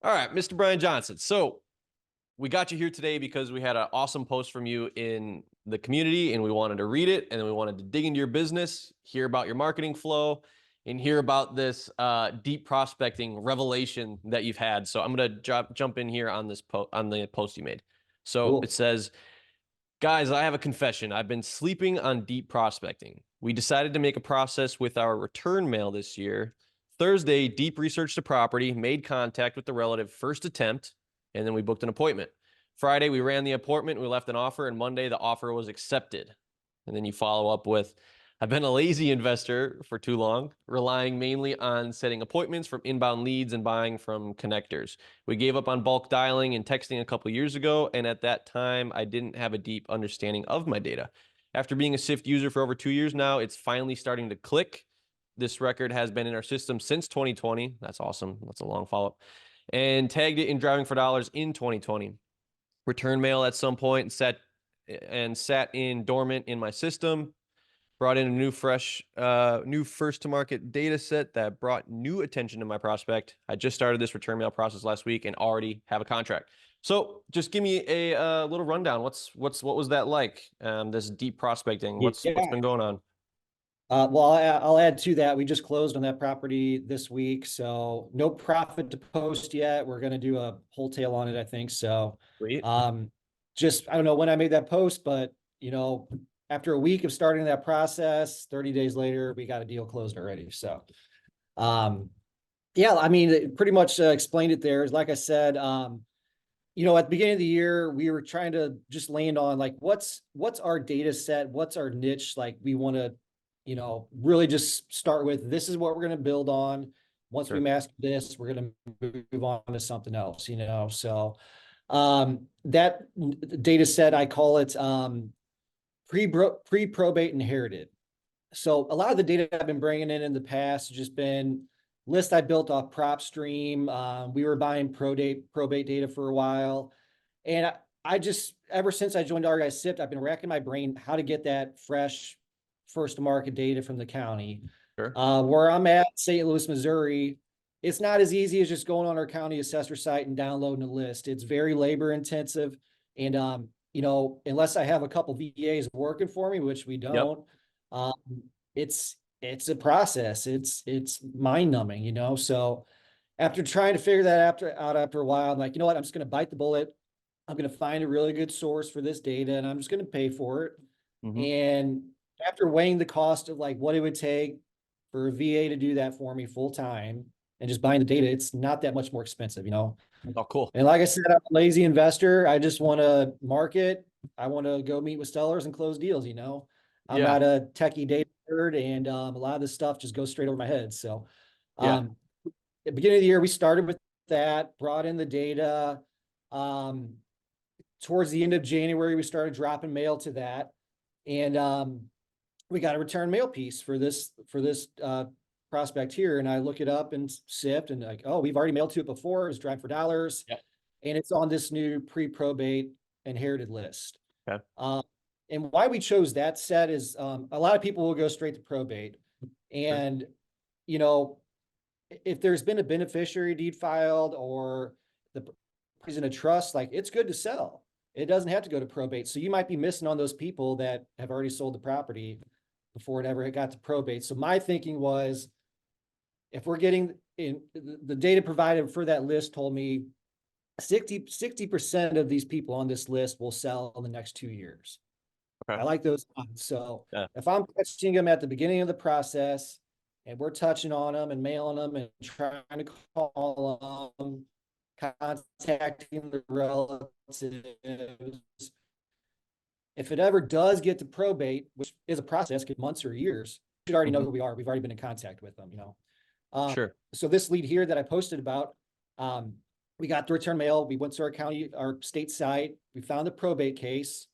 All right, Mr. Brian Johnson. So we got you here today because we had an awesome post from you in the community and we wanted to read it, and then we wanted to dig into your business, hear about your marketing flow, and hear about this deep prospecting revelation that you've had. So I'm going to jump in here on this on the post you made. So it Cool. says, guys, I have a confession. I've been sleeping on deep prospecting. We decided to make a process with our return mail this year. Thursday, deep researched the property, made contact with the relative first attempt, and then we booked an appointment. Friday, we ran the appointment, we left an offer, and Monday, the offer was accepted. And then you follow up with, I've been a lazy investor for too long, relying mainly on setting appointments from inbound leads and buying from connectors. We gave up on bulk dialing and texting a couple years ago, and at that time, I didn't have a deep understanding of my data. After being a Sift user for over 2 years now, it's finally starting to click. This record has been in our system since 2020. That's awesome. That's a long follow-up. And tagged it in Driving for Dollars in 2020. Return mail at some point and sat in dormant in my system. Brought in a new first to market data set that brought new attention to my prospect. I just started this return mail process last week and already have a contract. So just give me a little rundown. What was that like? This deep prospecting. What's Yeah. been going on? Well, I'll add to that. We just closed on that property this week, so no profit to post yet. We're going to do a wholesale on it, I think. So, Sweet. um, I don't know when I made that post, but after a week of starting that process, 30 days later, we got a deal closed already. So, um, yeah, I mean, it pretty much explained it there. Like I said, at the beginning of the year, we were trying to just land on like what's our data set, what's our niche, like we want to really just start with this is what we're going to build on. Once we Sure. master this, we're going to move on to something else. So that data set, I call it pre-probate inherited. So a lot of the data I've been bringing in the past has just been list I built off PropStream. We were buying probate data for a while. And I just, ever since I joined our guys Sift, I've been racking my brain how to get that fresh first to market data from the county. Sure. Where I'm at, St. Louis, Missouri, it's not as easy as just going on our county assessor site and downloading a list. It's very labor intensive. And, unless I have a couple VAs working for me, which we Yep. don't, um, it's a process. It's mind numbing. So after trying to figure that out after a while, I'm like, you know what? I'm just going to bite the bullet. I'm going to find a really good source for this data, and I'm just going to pay for it. Mm-hmm. And after weighing the cost of like what it would take for a VA to do that for me full time and just buying the data, it's not that much more expensive. Oh, cool. And like I said, I'm a lazy investor. I just want to market. I want to go meet with sellers and close deals. I'm Yeah. not a techie data nerd, and a lot of this stuff just goes straight over my head. So Yeah. at the beginning of the year, we started with that, brought in the data. Towards the end of January, we started dropping mail to that. And we got a return mail piece for this prospect here. And I look it up and Sift and like, oh, we've already mailed to it before. It was Drive for Dollars. Yeah. And it's on this new pre-probate inherited list. Okay. And why we chose that set is a lot of people will go straight to probate. Sure. And, you know, if there's been a beneficiary deed filed or the is in a trust, like it's good to sell. It doesn't have to go to probate. So you might be missing on those people that have already sold the property before it ever got to probate. So my thinking was, if we're getting in the data provided for that list told me 60% of these people on this list will sell in the next 2 years. I Okay. like those odds. So Yeah. if I'm catching them at the beginning of the process and we're touching on them and mailing them and trying to call them, contacting the relatives, if it ever does get to probate, which is a process, could months or years, we should already know Mm-hmm. who we are. We've already been in contact with them. Sure. So this lead here that I posted about, we got the return mail. We went to our state site. We found the probate case.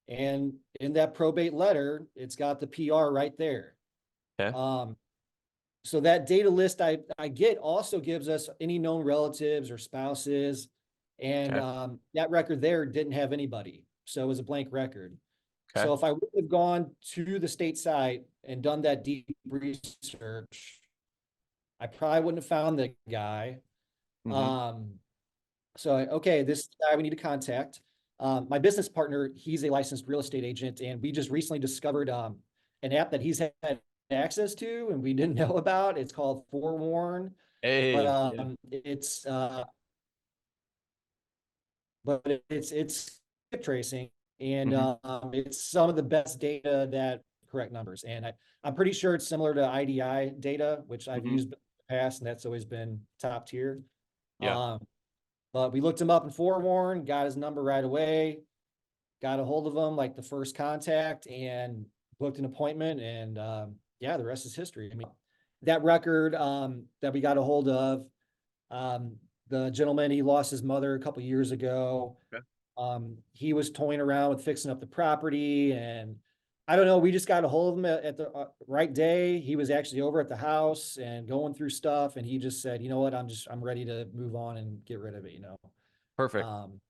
And in that probate letter, it's got the PR right there. Okay. So that data list I get also gives us any known relatives or spouses. And Okay. that record there didn't have anybody. So it was a blank record. Okay. So if I would have gone to the state site and done that deep research, I probably wouldn't have found the guy. Mm-hmm. So, okay, this is the guy we need to contact. My business partner, he's a licensed real estate agent, and we just recently discovered an app that he's had access to and we didn't know about. It's called Forewarn, but Hey, yeah. it's skip tracing, and Hmm. it's some of the best data that correct numbers. And I'm pretty sure it's similar to IDI data, which I've Hmm. used in the past, and that's always been top tier. Yeah, Um, but we looked him up in Forewarn, got his number right away, got a hold of him like the first contact, and booked an appointment. And yeah, the rest is history. I mean, that record that we got a hold of, the gentleman, he lost his mother a couple years ago. okay. He was toying around with fixing up the property, and I don't know, we just got a hold of him at the right day. He was actually over at the house and going through stuff, and he just said, you know what, I'm ready to move on and get rid of it, you know. Perfect. Um,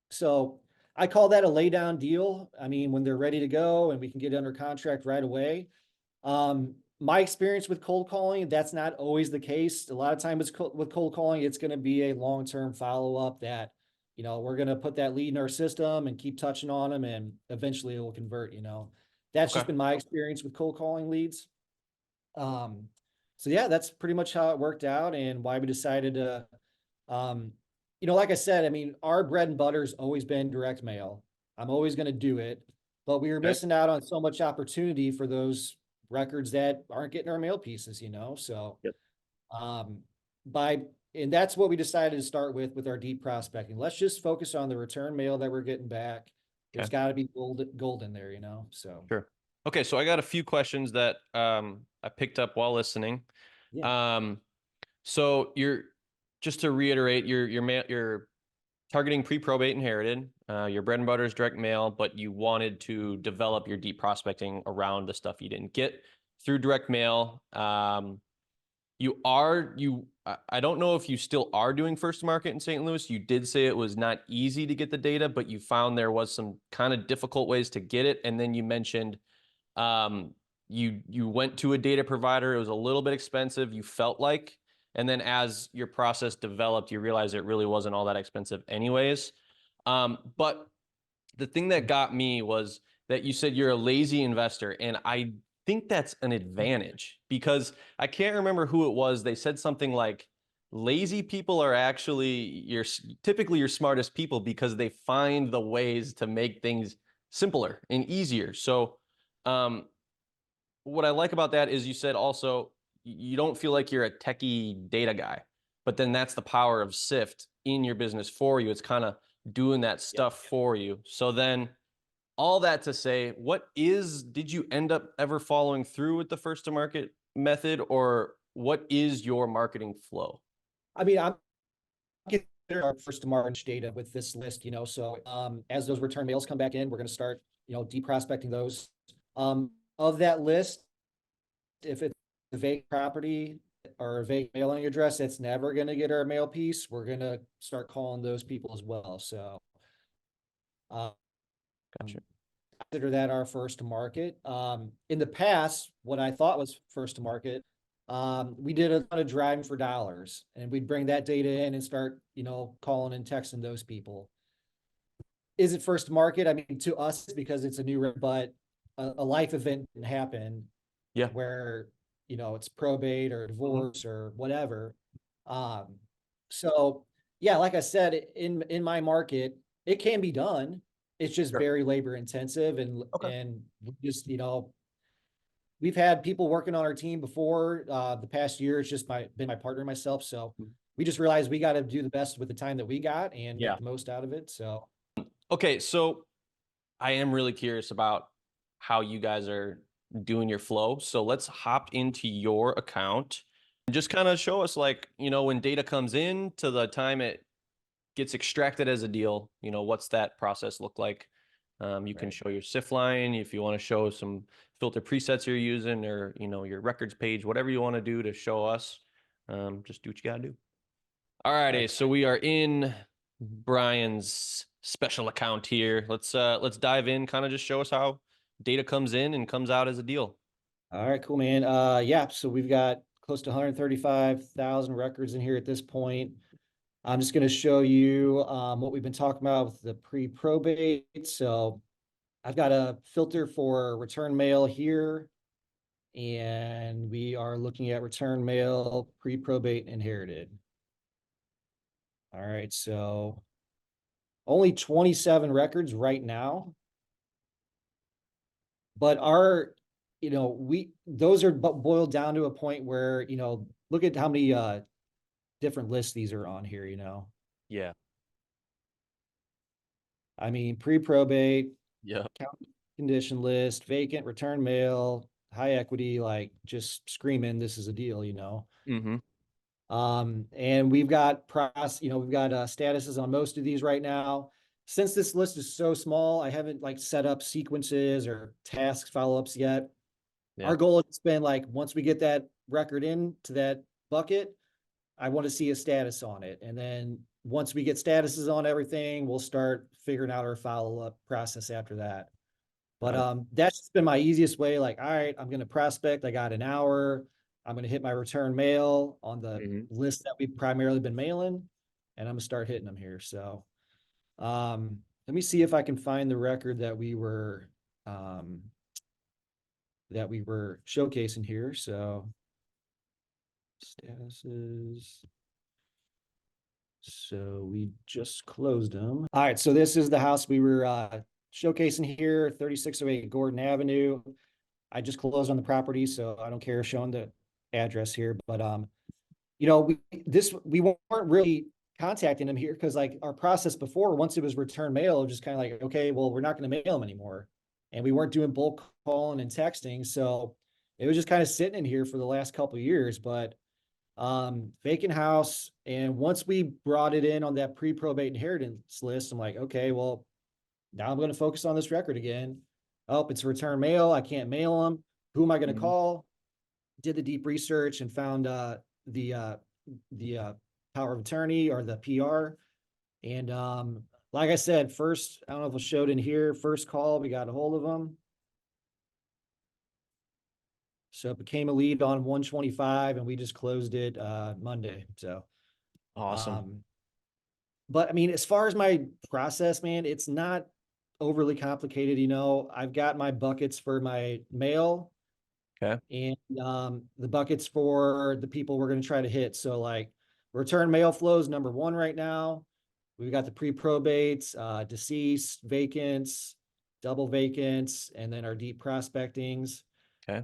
so I call that a lay down deal. I mean, when they're ready to go and we can get under contract right away. My experience with cold calling, that's not always the case. A lot of times with cold calling, it's going to be a long-term follow-up that, you know, we're going to put that lead in our system and keep touching on them, and eventually it will convert, you know. That's Okay. just been my experience with cold calling leads. Um, so yeah, that's pretty much how it worked out and why we decided to, um, you know, like I said, I mean, our bread and butter has always been direct mail. I'm always going to do it, but we were Okay. missing out on so much opportunity for those records that aren't getting our mail pieces, you know? So, Yep. um, by, and that's what we decided to start with our deep prospecting. Let's just focus on the return mail that we're getting back. There's Okay. got to be gold in there, you know? So, Sure. Okay, so I got a few questions that I picked up while listening. yeah. Um, so you're just to reiterate, you're targeting pre-probate inherited. Your bread and butter is direct mail, but you wanted to develop your deep prospecting around the stuff you didn't get through direct mail. I don't know if you still are doing first to market in St. Louis. You did say it was not easy to get the data, but you found there was some kind of difficult ways to get it. And then you mentioned um, you went to a data provider. It was a little bit expensive, you felt like. And then as your process developed, you realized it really wasn't all that expensive anyways. But the thing that got me was that you said you're a lazy investor. And I think that's an advantage because I can't remember who it was. They said something like lazy people are actually typically your smartest people because they find the ways to make things simpler and easier. So, um, what I like about that is you said also you don't feel like you're a techie data guy, but then that's the power of Sift in your business for you. It's kind of doing that Yep. stuff for you. So then all that to say, did you end up ever following through with the first to market method, or what is your marketing flow? I mean, I'm get our first to March data with this list, you know. So as those return mails come back in, we're going to start, you know, deprospecting those. Of that list, if it's a vague property or a vague mailing address, that's never going to get our mail piece. We're going to start calling those people as well. So um, Gotcha. consider that our first to market. In the past, what I thought was first to market, we did a lot of driving for dollars, and we'd bring that data in and start, you know, calling and texting those people. Is it first to market? I mean, to us, because it's a new, but a life event didn't happen Yeah. where, you know, it's probate or Mhm. divorce or whatever. Um, so yeah, like I said, in my market, it can be done. It's just Sure. very labor intensive, Okay. and just, you know, we've had people working on our team before. The past year, it's just been my partner and myself. So we just realized we got to do the best with the time that we got and make Yeah. the most out of it. So Okay, so I am really curious about how you guys are doing your flow. So let's hop into your account and just kind of show us, like, when data comes in to the time it gets extracted as a deal, what's that process look like? You can right. show your SIF line if you want to show some filter presets you're using, or, your records page, whatever you want to do to show us. Just do what you got to do. All All righty, right. so we are in Brian's special account here. Let's dive in, kind of just show us how data comes in and comes out as a deal. All right, cool, man. Yeah, so we've got close to 135,000 records in here at this point. I'm just going to show you what we've been talking about with the pre-probate. So I've got a filter for return mail here, and we are looking at return mail, pre-probate, inherited. All right, so only 27 records right now, but those are boiled down to a point where, look at how many different lists these are on here, Yeah. I mean, pre-probate, Yeah. county condition list, vacant, return mail, high equity, like just screaming, this is a deal, Mm-hmm. And we've got statuses on most of these right now. Since this list is so small, I haven't like set up sequences or task follow-ups yet. Yeah. Our goal has been like, once we get that record into that bucket, I want to see a status on it. And then once we get statuses on everything, we'll start figuring out our follow-up process after that. But Got it. that's just been my easiest way. Like, all right, I'm going to prospect. I got an hour. I'm going to hit my return mail on the Mm-hmm. list that we've primarily been mailing, and I'm going to start hitting them here. So let me see if I can find the record um, that we were showcasing here. So statuses. So we just closed them. All right, so this is the house we were showcasing here, 3608 Gordon Avenue. I just closed on the property, so I don't care showing the address here. But we weren't really contacting them here because like our process before, once it was return mail, it was just kind of like, okay, well, we're not going to mail them anymore, and we weren't doing bulk calling and texting, so it was just kind of sitting in here for the last couple of years. But vacant house, and once we brought it in on that pre-probate inheritance list, I'm like, okay, well, now I'm going to focus on this record again. Oh, it's return mail. I can't mail them. Who am I going to Mm-hmm. call? Did the deep research and found the power of attorney or the PR. And like I said, first, I don't know if it showed in here, first call, we got a hold of them. So it became a lead on 125, and we just closed it Monday. So Awesome. but I mean, as far as my process, man, it's not overly complicated. I've got my buckets for my mail Okay. and the buckets for the people we're going to try to hit. So like return mail flows number one right now. We've got the pre-probates, deceased, vacants, double vacants, and then our deep prospectings. Okay.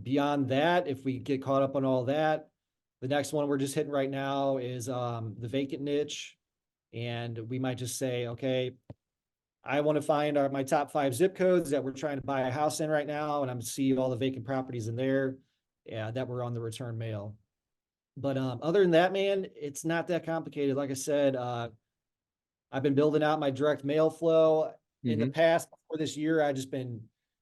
Beyond that, if we get caught up on all that, the next one we're just hitting right now is the vacant niche. And we might just say, okay, I want to find my top 5 zip codes that we're trying to buy a house in right now, and I'm seeing all the vacant properties in there, that were on the return mail. But other than that, man, it's not that complicated. Like I said, I've been building out my direct mail flow. In the Mm-hmm. past, before this year, I just been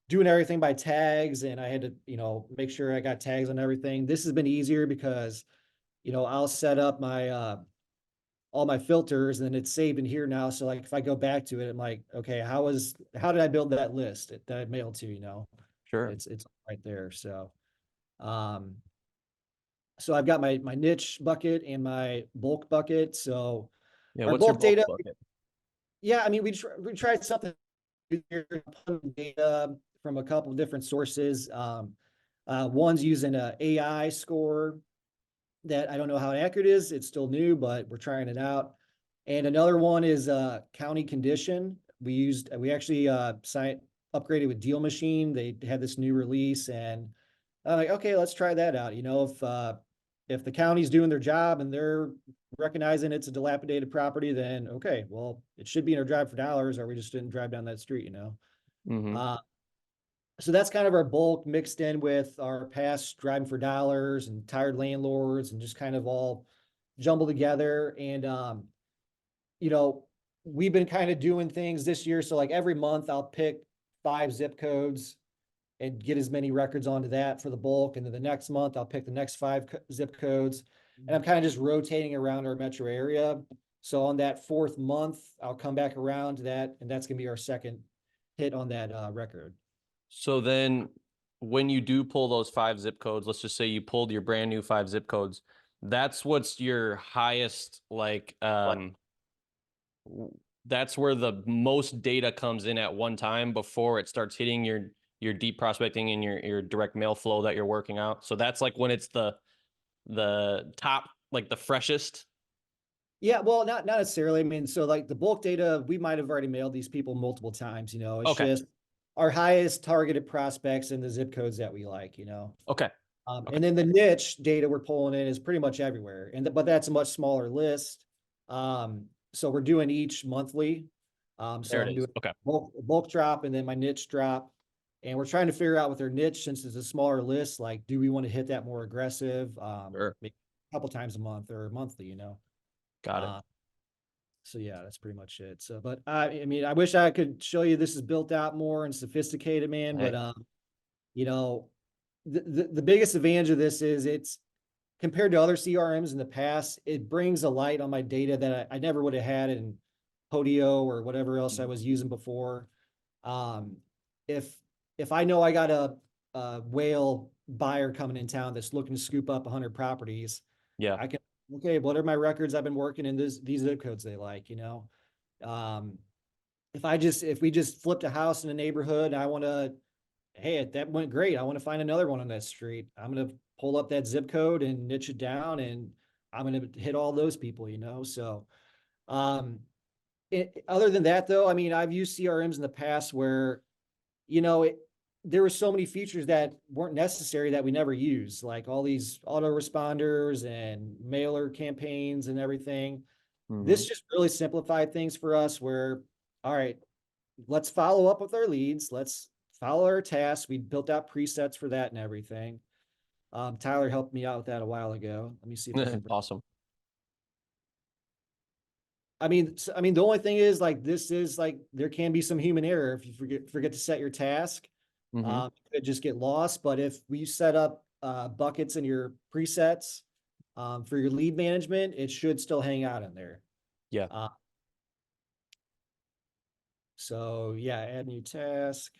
doing everything by tags, and I had to, make sure I got tags on everything. This has been easier because, I'll set up my all my filters, and it's saved in here now. So like if I go back to it, I'm like, okay, how did I build that list that I mailed to, Sure. it's right there. Um, so I've got my niche bucket and my bulk bucket. So Yeah. our What's your bulk bulk data, bucket? yeah, I mean, we tried something data from a couple of different sources. One's using a AI score that I don't know how accurate it is. It's still new, but we're trying it out. And another one is county condition. We actually upgraded with Deal Machine. They had this new release, and I'm like, okay, let's try that out. If the county's doing their job and they're recognizing it's a dilapidated property, then okay, well, it should be in our drive for dollars, or we just didn't drive down that street. Mm-hmm. Uh, so that's kind of our bulk mixed in with our past driving for dollars and tired landlords, and just kind of all jumbled together. And you know, we've been kind of doing things this year. So like every month I'll pick 5 zip codes and get as many records onto that for the bulk. And then the next month I'll pick the next 5 zip codes. And I'm kind of just rotating around our metro area. So on that 4th month, I'll come back around to that, and that's going to be our second hit on that record. So then when you do pull those 5 zip codes, let's just say you pulled your brand new 5 zip codes, that's what's your highest, like, that's where the most data comes in at one time before it starts hitting your deep prospecting and your direct mail flow that you're working out. So that's like when it's the top, like the freshest. Yeah, well, not necessarily. I mean, so like the bulk data, we might have already mailed these people multiple times, it's Okay. just our highest targeted prospects and the zip codes that we like. Okay. Okay. And then the niche data we're pulling in is pretty much everywhere. But that's a much smaller list. So we're doing each monthly. So There it I'm is. doing Okay. bulk drop and then my niche drop. And we're trying to figure out with our niche, since it's a smaller list, like, do we want to hit that more aggressive? Sure. Maybe a couple times a month or monthly. Got it. Uh, so yeah, that's pretty much it. So, but I mean, I wish I could show you this is built out more and sophisticated, man. Hey. But you know, the biggest advantage of this is it's compared to other CRMs in the past, it brings a light on my data that I never would have had in Podio or whatever else I was using before. Um, if if I know I got a whale buyer coming in town that's looking to scoop up 100 properties, Yeah. I can, okay, what are my records I've been working in these zip codes they like. Um, if we just flipped a house in a neighborhood, I want to, hey, that went great. I want to find another one on that street. I'm going to pull up that zip code and niche it down, and I'm going to hit all those people. So, um, other than that, though, I mean, I've used CRMs in the past where, you know, it, there were so many features that weren't necessary that we never used, like all these autoresponders and mailer campaigns and everything. Hmm. This just really simplified things for us where, all right, let's follow up with our leads. Let's follow our tasks. We built out presets for that and everything. Tyler helped me out with that a while ago. Let me see if I can. Awesome. I mean, the only thing is like this is like there can be some human error if you forget to set your task. Hmm. It could just get lost. But if we set up buckets in your presets for your lead management, it should still hang out in there. Yeah. Uh, so yeah, add new task.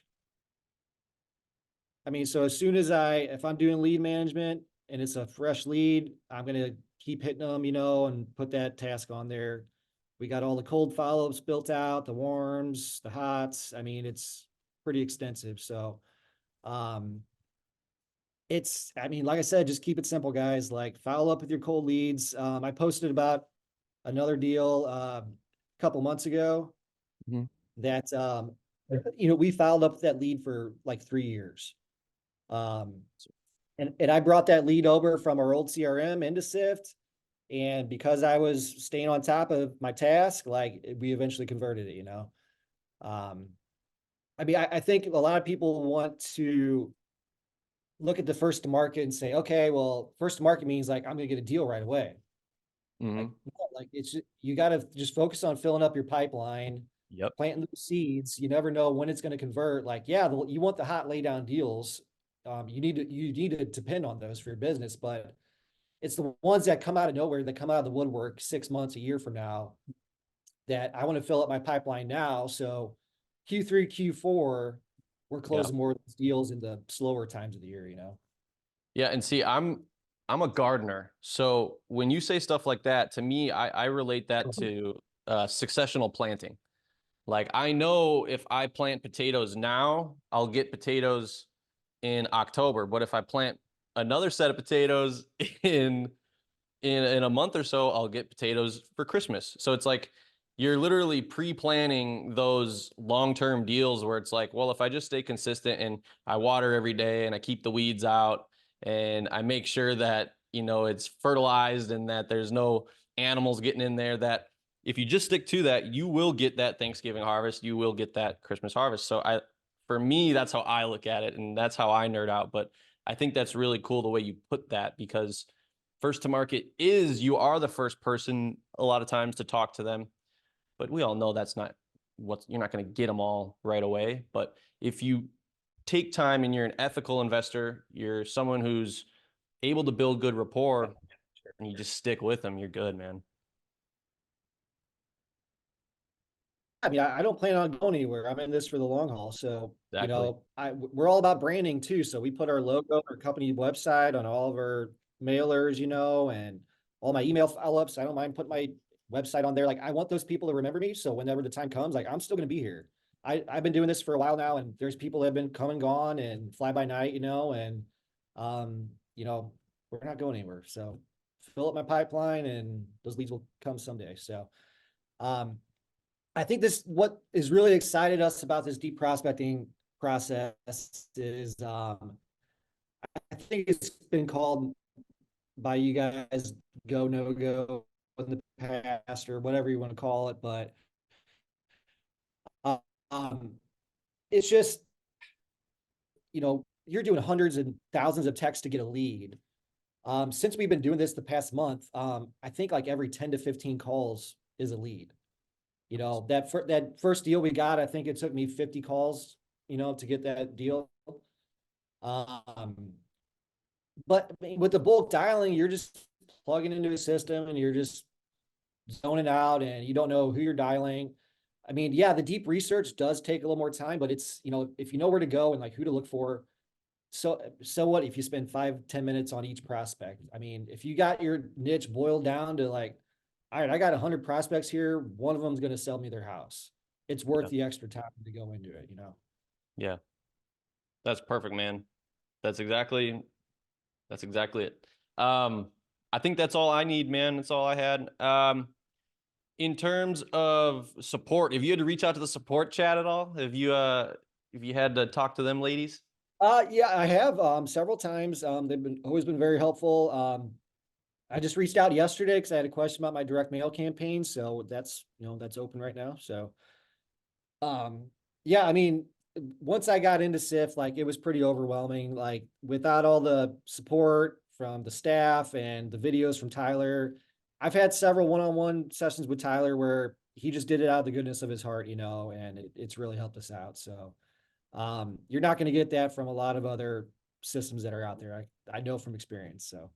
I mean, so as soon as if I'm doing lead management and it's a fresh lead, I'm gonna keep hitting them, and put that task on there. We got all the cold follow-ups built out, the warms, the hots. I mean, it's pretty extensive. So, um, I mean, like I said, just keep it simple, guys. Like follow up with your cold leads. I posted about another deal a couple months ago Hmm. that we followed up that lead for like 3 years. Um, and I brought that lead over from our old CRM into Sift. And because I was staying on top of my task, like we eventually converted it. Um, I mean, I think a lot of people want to look at the first to market and say, okay, well, first to market means like I'm going to get a deal right away. Like, Hmm. no, like you got to just focus on filling up your pipeline, Yep. planting those seeds. You never know when it's going to convert. Like, yeah, you want the hot lay down deals. You need to depend on those for your business, but it's the ones that come out of nowhere, that come out of the woodwork 6 months, a year from now, that I want to fill up my pipeline now. So Q3, Q4, we're Yeah. closing more of these deals in the slower times of the year. Yeah. And see, I'm a gardener. So when you say stuff like that, to me, I relate that to successional planting. Like I know if I plant potatoes now, I'll get potatoes in October. But if I plant another set of potatoes in a month or so, I'll get potatoes for Christmas. So it's like you're literally pre-planning those long-term deals where it's like, well, if I just stay consistent and I water every day and I keep the weeds out and I make sure that, it's fertilized and that there's no animals getting in there, that if you just stick to that, you will get that Thanksgiving harvest, you will get that Christmas harvest. So for me, that's how I look at it and that's how I nerd out. But I think that's really cool the way you put that, because first to market is you are the first person a lot of times to talk to them, but we all know that's not you're not going to get them all right away. But if you take time and you're an ethical investor, you're someone who's able to build good rapport and you just stick with them, you're good, man. I mean, I don't plan on going anywhere. I'm in this for the long haul. So, Exactly. we're all about branding too. So we put our logo, our company website on all of our mailers, and all my email follow-ups. I don't mind putting my website on there. Like, I want those people to remember me. So whenever the time comes, like, I'm still going to be here. I've been doing this for a while now, and there's people that have been come and gone and fly by night, and, you know, we're not going anywhere. So fill up my pipeline and those leads will come someday. So, I think what is really excited us about this deep prospecting process is, I think it's been called by you guys go, no go in the past or whatever you want to call it. But, um, it's just, you're doing hundreds and thousands of texts to get a lead. Since we've been doing this the past month, I think like every 10 to 15 calls is a lead. That first deal we got, I think it took me 50 calls, to get that deal. But with the bulk dialing, you're just plugging into a system and you're just zoning out and you don't know who you're dialing. I mean, yeah, the deep research does take a little more time, but it's, if you know where to go and like who to look for, so what if you spend 5-10 minutes on each prospect? I mean, if you got your niche boiled down to like, all right, I got 100 prospects here, one of them is going to sell me their house. It's worth the extra time to go into it, Yeah. That's perfect, man. That's exactly it. I think that's all I need, man. That's all I had. In terms of support, if you had to reach out to the support chat at all, if you had to talk to them ladies? Yeah, I have several times. They've always been very helpful. I just reached out yesterday because I had a question about my direct mail campaign. So that's open right now. So yeah, I mean, once I got into Sift, like it was pretty overwhelming. Like without all the support from the staff and the videos from Tyler, I've had several one-on-one sessions with Tyler where he just did it out of the goodness of his heart, and it's really helped us out. So you're not going to get that from a lot of other systems that are out there. I know from experience. So